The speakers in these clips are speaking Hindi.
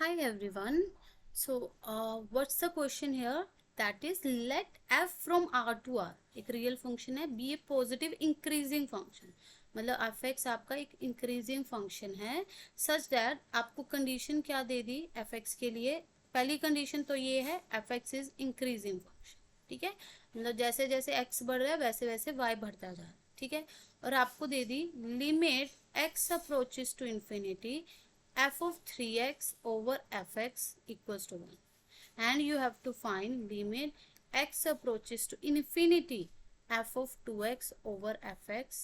Hi everyone. What's the question here? That is, let f from r to r एक रियल फंक्शन है, बी ए पॉजिटिव इंक्रीजिंग फंक्शन, मतलब एफ एक्स आपका एक इंक्रीजिंग फंक्शन है सच दैट आपको कंडीशन क्या दे दी एफ एक्स के लिए। पहली कंडीशन तो ये है F x is increasing function, ठीक है, मतलब जैसे जैसे एक्स बढ़ रहा है वैसे वैसे वाई बढ़ता जा रहा है, ठीक है। और आपको दे दी limit x approaches to infinity f of 3x over fx equals to 1, and you have to find limit x approaches to infinity f of 2x over fx,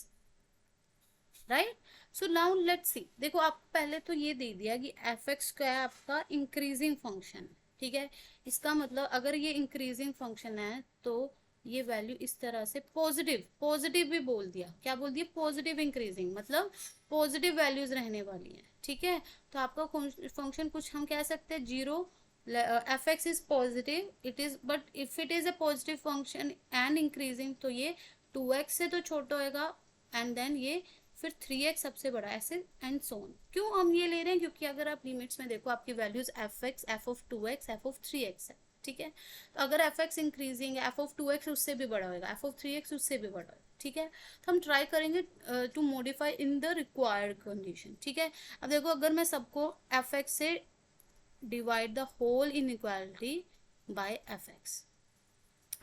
right. So now let's see, देखो आप पहले तो ये दे दिया कि fx क्या है आपका इंक्रीजिंग फंक्शन, ठीक है। इसका मतलब अगर ये इंक्रीजिंग फंक्शन है तो ये वैल्यू इस तरह से पॉजिटिव पॉजिटिव भी बोल दिया, क्या बोल दिया, पॉजिटिव इंक्रीजिंग, मतलब पॉजिटिव वैल्यूज रहने वाली हैं, ठीक है। तो आपका फंक्शन कुछ हम कह सकते हैं zero, F x is positive, it is, but if it is a positive function and increasing तो ये 2x से तो छोटा होएगा, एंड देन ये फिर 3x सबसे बड़ा, ऐसे एंड सो ऑन। क्यों हम ये ले रहे हैं, क्योंकि अगर आप लिमिट्स में देखो आपकी values F x, F of 2x, F of 3x है, ठीक है। तो अगर एफ एक्स इंक्रीजिंग है, एफ ऑफ 2x उससे भी बड़ा होगा, एफ ऑफ 3x उससे भी बड़ा होगा, ठीक है। तो हम ट्राई करेंगे to modify in the required condition, ठीक है। अब देखो अगर मैं सबको एफ एक्स से divide the whole inequality by F X,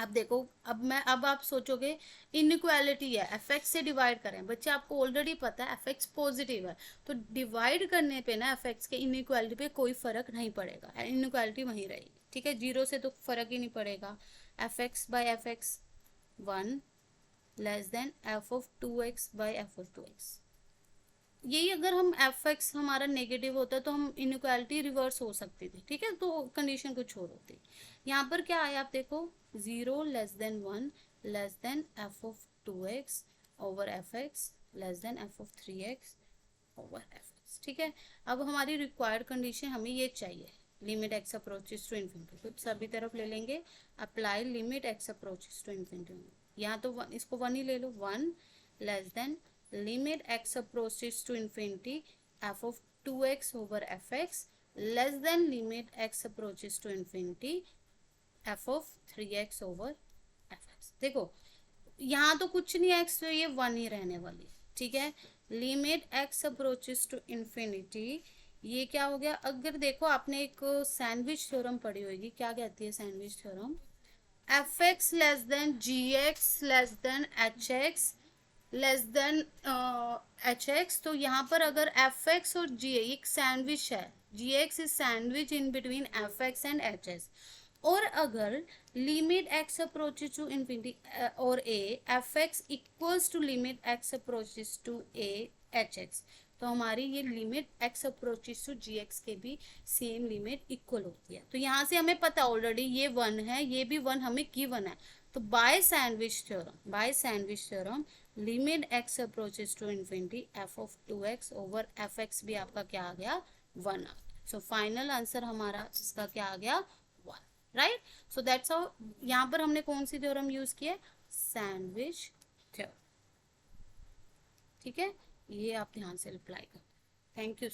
अब देखो, अब आप सोचोगे इनइक्वालिटी है, एफ एक्स से डिवाइड करें, बच्चे आपको ऑलरेडी पता है एफ एक्स पॉजिटिव है, तो डिवाइड करने पे ना एफ एक्स के इनइक्वालिटी पे कोई फर्क नहीं पड़ेगा, इनइक्वालिटी वहीं रहेगी, ठीक है। जीरो से तो फर्क ही नहीं पड़ेगा। F x by F x 1 less than F of 2x by F of 2x, यही अगर हम एफ एक्स हमारा नेगेटिव होता तो हम इनइक्वालिटी रिवर्स हो सकती थी, ठीक है, तो कंडीशन कुछ और होती। यहाँ पर क्या आया आप देखो, 0 less than 1 less than F of 2x over F x less than F of 3x over F X, ठीक है। अब हमारी रिक्वायर्ड कंडीशन हमें ये चाहिए, limit x approaches to infinity, तो सभी तरफ ले लेंगे, apply limit x approaches to infinity, यहाँ तो इसको 1 ही ले लो, 1 less than limit x approaches to infinity f of 2x over fx less than limit x approaches to infinity f of 3x over fx। देखो यहाँ तो कुछ नहीं है, x तो ये 1 ही रहने वाली, ठीक है। Limit x approaches to infinity, ये क्या हो गया, अगर देखो आपने एक सैंडविच थ्योरम पढ़ी होगी, क्या कहती है sandwich theorem, f x less than g x less than h x less than h x. तो यहाँ पर अगर एफ एक्स और जी एक सैंडविच है, जी x is sandwich in between F x and H x, और अगर limit x approaches to infinity और A F x equals to limit x approaches to A H x, तो हमारी ये limit x approaches to ji x के भी सेम लिमिट इक्वल होती है। तो यहाँ से हमें पता ऑलरेडी ये 1 है, ये भी 1 हमें गिवन है, तो by sandwich theorem limit x approaches to infinity F of 2x over F X भी आपका क्या आ गया, 1 आ गया। सो फाइनल आंसर हमारा इसका क्या आ गया, 1, राइट। सो दैट्स हाउ, यहाँ पर हमने कौन सी थ्योरम यूज की है, सैंडविच थ्योरम, ठीक है। ये आप ध्यान से अप्लाई करें। Thank you.